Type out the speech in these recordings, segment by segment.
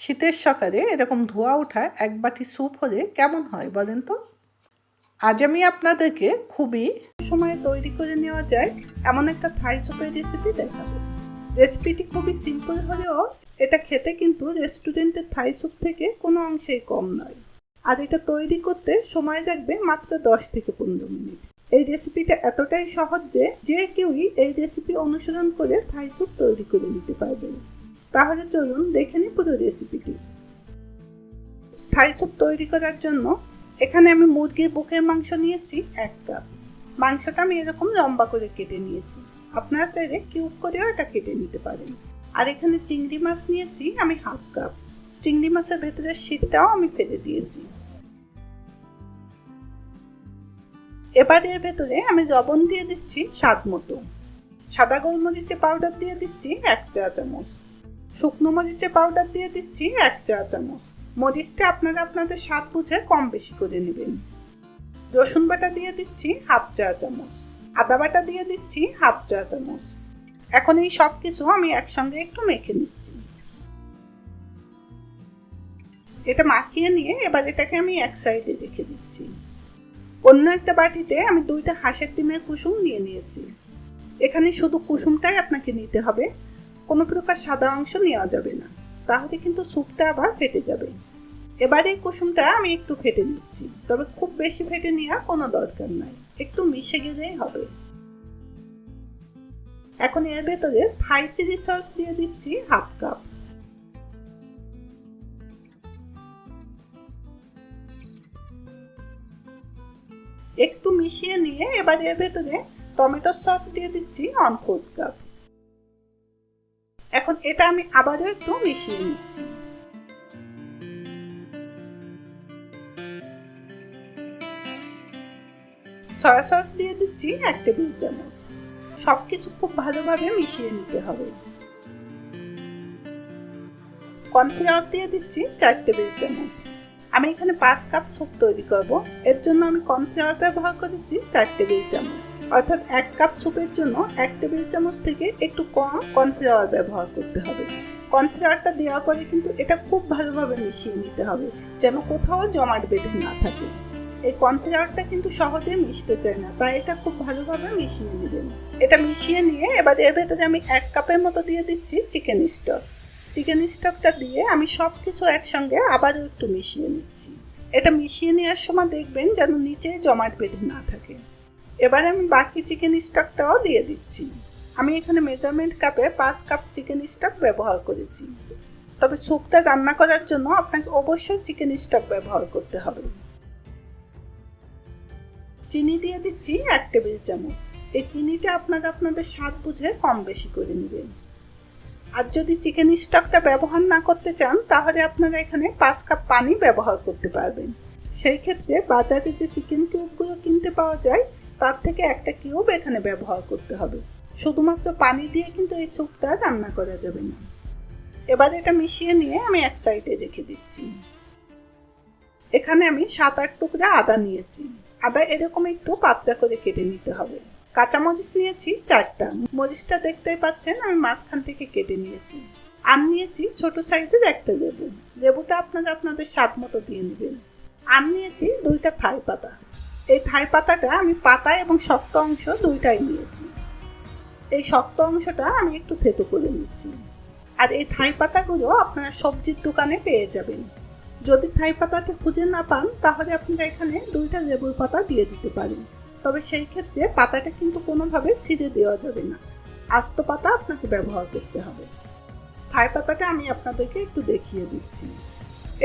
শীতের সকালে এরকম ধোঁয়া ওঠা এক বাটি স্যুপ হলে কেমন হয় বলেন তো? আজ আমি আপনাদেরকে খুবই সময়ে তৈরি করে নেওয়া যায় এমন একটা থাই স্যুপের রেসিপি দেখাবো। রেসিপিটি খুবই সিম্পল হলেও এটা খেতে কিন্তু রেস্টুরেন্টের থাই স্যুপ থেকে কোনো অংশেই কম নয়। আর এটা তৈরি করতে সময় লাগবে মাত্র 10 থেকে 15 মিনিট। এই রেসিপিটা এতটাই সহজ যে কেউই এই রেসিপি অনুসরণ করে থাই স্যুপ তৈরি করে নিতে পারবেন। তাহলে চলুন দেখে নিই পুরো রেসিপিটি। থাই স্যুপ তৈরি করার জন্য এখানে আমি মুরগির বুকের মাংস নিয়েছি 1 কাপ। মাংসটা আমি এরকম লম্বা করে কেটে নিয়েছি, আপনারা চাইলে কিউব করেও এটা কেটে নিতে পারেন। আর এখানে চিংড়ি মাছ নিয়েছি আমি 1/2 কাপ। চিংড়ি মাছের ভেতরের শীতটাও আমি ফেলে দিয়েছি। এবার এর ভেতরে আমি লবণ দিয়ে দিচ্ছি স্বাদ মতো, সাদা গোলমরিচের পাউডার দিয়ে দিচ্ছি 1 চা চামচ, শুকনো মরিচের পাউডার দিয়ে দিচ্ছি 1 চা চামচ। মরিচটা আপনারা আপনাদের স্বাদ বুঝে কম বেশি করে নেবেন। রসুন বাটা দিয়ে দিচ্ছি 1/2 চা চামচ, আদা বাটা দিয়ে দিচ্ছি 1/2 চা চামচ। এখন এই সব কিছু আমি একসঙ্গে একটু মেখে নিচ্ছি। এটা মাখিয়ে নিয়ে এবার এটাকে আমি এক সাইডে রেখে দিচ্ছি। অন্য একটা বাটিতে আমি 2টা হাঁসের ডিমের কুসুম নিয়ে নিয়েছি। এখানে শুধু কুসুমটাই আপনাকে নিতে হবে, কোনো প্রকার সাদা অংশ নেওয়া যাবে না, তাহলে কিন্তু স্যুপটা আবার ফেটে যাবে। এবার এই কুসুমটা আমি একটু ফেটে নিচ্ছি, তবে খুব বেশি ফেটে নেওয়ার কোনো দরকার নাই, একটু মিশে গেলেই হবে। এখন এর ভেতরে থাই চিলি সস দিয়ে দিচ্ছি 1/2 কাপ। একটু মিশিয়ে নিয়ে এবার এর ভেতরে টমেটো সস দিয়ে দিচ্ছি 1/4 কাপ। এখন এটা আমি আবারও একটু মিশিয়ে নিচ্ছি। সয়া সস দিয়ে দিচ্ছি 1 টেবিল চামচ। সবকিছু খুব ভালোভাবে মিশিয়ে নিতে হবে। কর্নফ্লাওয়ার দিয়ে দিচ্ছি 4 টেবিল চামচ। আমি এখানে 5 কাপ স্যুপ তৈরি করব, এর জন্য আমি কর্নফ্লাওয়ার ব্যবহার করেছি 4 টেবিল চামচ। অর্থাৎ 1 কাপ স্যুপের জন্য 1 টেবিল চামচ থেকে একটু কম কর্নফ্লাওয়ার ব্যবহার করতে হবে। কর্নফ্লাওয়ারটা দেওয়ার পরে কিন্তু এটা খুব ভালোভাবে মিশিয়ে নিতে হবে, যেন কোথাও জমাট বেঁধে না থাকে। এই কর্নফ্লাওয়ারটা কিন্তু সহজে মিশতে চায় না, তাই এটা খুব ভালোভাবে মিশিয়ে নেবেন। এটা মিশিয়ে নিয়ে এবার এর ভেতরে আমি 1 কাপের মতো দিয়ে দিচ্ছি চিকেন স্টক। চিকেন স্টকটা দিয়ে আমি সব কিছু একসঙ্গে আবারও একটু মিশিয়ে নিচ্ছি। এটা মিশিয়ে নেওয়ার সময় দেখবেন যেন নিচে জমাট বেঁধে না থাকে। এবার আমি বাকি চিকেন স্টকটাও দিয়ে দিচ্ছি। আমি এখানে মেজারমেন্ট কাপে 5 কাপ চিকেন স্টক ব্যবহার করেছি, তবে স্যুপটা রান্না করার জন্য আপনাকে অবশ্যই চিকেন স্টক ব্যবহার করতে হবে। চিনি দিয়ে দিচ্ছি 1 টেবিল চামচ। এই চিনিটা আপনারা আপনাদের স্বাদ বুঝে কম বেশি করে নেবেন। আর যদি চিকেন স্টকটা ব্যবহার না করতে চান তাহলে আপনারা এখানে 5 কাপ পানি ব্যবহার করতে পারবেন। সেই ক্ষেত্রে বাজারে যে চিকেন কিউবগুলো কিনতে পাওয়া যায় তার থেকে একটা কিউব এখানে ব্যবহার করতে হবে। শুধুমাত্র পানি দিয়ে কিন্তু এই স্যুপটা রান্না করা যাবে না। এবার এটা মিশিয়ে নিয়ে আমি এক সাইডে রেখে দিচ্ছি। এখানে আমি 7-8 টুকরা আদা নিয়েছি। আদা এরকম একটু পাতলা করে কেটে নিতে হবে। কাঁচামরিচ নিয়েছি 4টা। মরিচটা দেখতেই পাচ্ছেন আমি মাঝখান থেকে কেটে নিয়েছি। আর নিয়েছি ছোট সাইজের একটা লেবু। লেবুটা আপনারা আপনাদের স্বাদ মতো দিয়ে নেবেন। আর নিয়েছি 2টা থাই পাতা। এই থাই পাতাটা আমি পাতা এবং শক্ত অংশ দুইটাই নিয়েছি। এই শক্ত অংশটা আমি একটু থেতো করে নিচ্ছি। আর এই থাই পাতাগুলো আপনারা সবজির দোকানে পেয়ে যাবেন। যদি থাই পাতাটা খুঁজে না পান তাহলে আপনারা এখানে 2টা লেবুর পাতা দিয়ে দিতে পারেন, তবে সেই ক্ষেত্রে পাতাটা কিন্তু কোনোভাবে ছিঁড়ে দেওয়া যাবে না, আস্ত পাতা আপনাকে ব্যবহার করতে হবে। থাই পাতাটা আমি আপনাদেরকে একটু দেখিয়ে দিচ্ছি।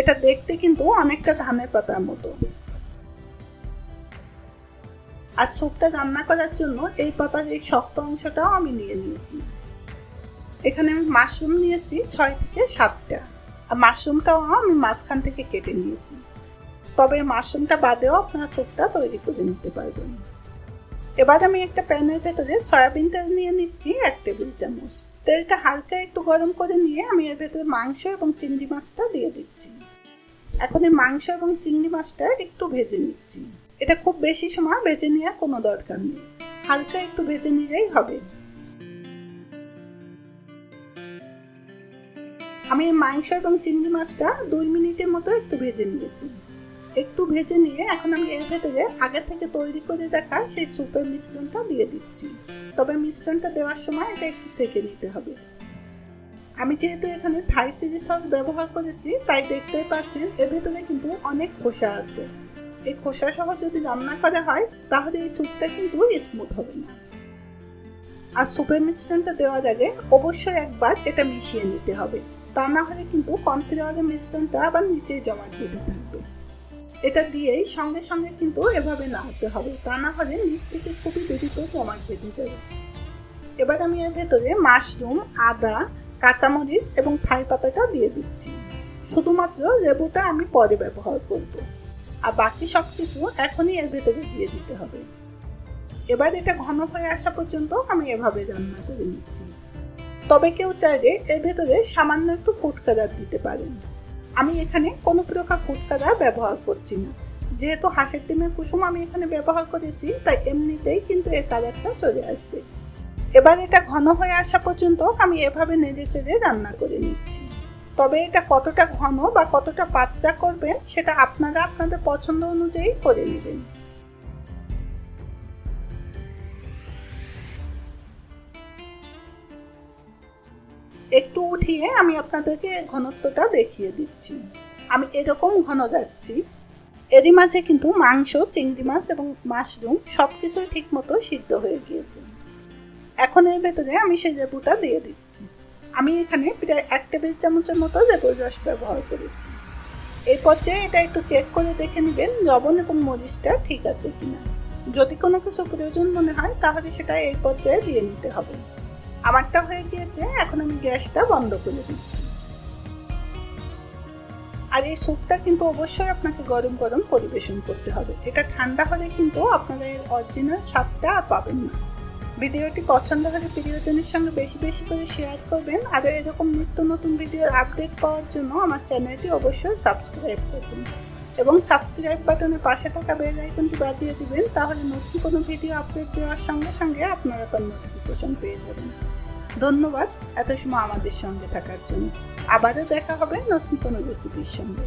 এটা দেখতে কিন্তু অনেকটা ধানের পাতার মতো। আর স্যুপটা রান্না করার জন্য এই পাতার এই শক্ত অংশটাও আমি নিয়ে নিয়েছি। এখানে আমি মাশরুম নিয়েছি 6 থেকে 7টা। আর মাশরুমটাও আমি মাঝখান থেকে কেটে নিয়েছি, তবে মাশরুমটা বাদেও আপনারা স্যুপটা তৈরি করে নিতে পারবেন। এবার আমি একটা প্যানের ভেতরে সয়াবিন তেল নিয়ে নিচ্ছি 1 টেবিল চামচ। তেলটা হালকা একটু গরম করে নিয়ে আমি এর ভেতরে মাংস এবং চিংড়ি মাছটা দিয়ে দিচ্ছি। এখন এই মাংস এবং চিংড়ি মাছটা একটু ভেজে নিচ্ছি। এটা খুব বেশি সময় ভেজে নেওয়ার কোনো দরকার নেই, হালকা একটু ভেজে নিলেই হবে। আমি মাংস এবং চিংড়ি মাছটা 2 মিনিটের মতো একটু ভেজে নিয়েছি। একটু ভেজে নিয়ে এখন আমি এর ভেতরে আগে থেকে তৈরি করে রাখা সেই স্যুপের মিশ্রণটা দিয়ে দিচ্ছি। তবে মিশ্রণটা দেওয়ার সময় এটা একটু সেঁকে নিতে হবে। আমি যেহেতু এখানে থাই চিলি সস ব্যবহার করেছি, তাই দেখতেই পাচ্ছেন এর ভেতরে কিন্তু অনেক খোসা আছে। এই খোসা সহ যদি রান্না করা হয় তাহলে এই স্যুপটা কিন্তু স্মুথ হবে না। আর স্যুপের মিশ্রণটা দেওয়ার আগে অবশ্যই একবার এটা মিশিয়ে নিতে হবে, তা না হলে কিন্তু কর্নফ্লাওয়ারের মিশ্রণটা আবার নিচে জমাট বেঁধে থাকবে। এটা দিয়েই সঙ্গে সঙ্গে কিন্তু এভাবে নাড়তে হবে, তা না হলে নিচ থেকে খুবই দ্রুত জমাট বেঁধে যাবে। এবার আমি এর ভেতরে মাশরুম, আদা, কাঁচামরিচ এবং থাই পাতাটা দিয়ে দিচ্ছি। শুধুমাত্র লেবুটা আমি পরে ব্যবহার করব, আর বাকি সব কিছু এখনই এর ভেতরে দিয়ে দিতে হবে। এবার এটা ঘন হয়ে আসা পর্যন্ত আমি এভাবে রান্না করে নিচ্ছি। তবে কেউ চাইলে এর ভেতরে সামান্য একটু ফুড কালার দিতে পারেন। আমি এখানে কোনো প্রকার ফুড কালার ব্যবহার করছি না, যেহেতু হাঁসের ডিমের কুসুম আমি এখানে ব্যবহার করেছি, তাই এমনিতেই কিন্তু এই কালারটা চলে আসবে। এবার এটা ঘন হয়ে আসা পর্যন্ত আমি এভাবে নেড়ে চেড়ে রান্না করে নিচ্ছি। তবে এটা কতটা ঘন বা কতটা পাতলা করবেন সেটা আপনারা আপনাদের পছন্দ অনুযায়ী করে নেবেন। একটু উঠিয়ে আমি আপনাদেরকে ঘনত্বটা দেখিয়ে দিচ্ছি। আমি এরকম ঘন রাখছি। এরই মাঝে কিন্তু মাংস, চিংড়ি মাছ এবং মাশরুম সবকিছুই ঠিক মতো সিদ্ধ হয়ে গিয়েছে। এখন এর ভেতরে আমি সেই লেবুটা দিয়ে দিচ্ছি। আমি এখানে প্রায় 1 টেবিল চামচের মতো লেবুর রস ব্যবহার করেছি। এই পর্যায়ে এটা একটু চেক করে দেখে নেবেন লবণ এবং মরিচটা ঠিক আছে কিনা। যদি কোনো কিছু প্রয়োজন মনে হয় তাহলে সেটা এই পর্যায়ে দিয়ে নিতে হবে। আমারটা হয়ে গিয়েছে, এখন আমি গ্যাসটা বন্ধ করে দিচ্ছি। আর এই স্যুপটা কিন্তু অবশ্যই আপনাকে গরম গরম পরিবেশন করতে হবে। এটা ঠান্ডা হলে কিন্তু আপনারা এর অরিজিনাল স্বাদটা আর পাবেন না। ভিডিওটি পছন্দ হলে প্রিয়জনের সঙ্গে বেশি বেশি করে শেয়ার করবেন। আর এরকম নিত্য নতুন ভিডিওর আপডেট পাওয়ার জন্য আমার চ্যানেলটি অবশ্যই সাবস্ক্রাইব করবেন এবং সাবস্ক্রাইব বাটনের পাশে থাকা বেল আইকনটি বাজিয়ে দিবেন, তাহলে নতুন কোনো ভিডিও আপডেট দেওয়ার সঙ্গে সঙ্গে আপনারা তার নোটিফিকেশন পেয়ে যাবেন। ধন্যবাদ এত সময় আমাদের সঙ্গে থাকার জন্য। আবারও দেখা হবে নতুন কোনো রেসিপির সঙ্গে।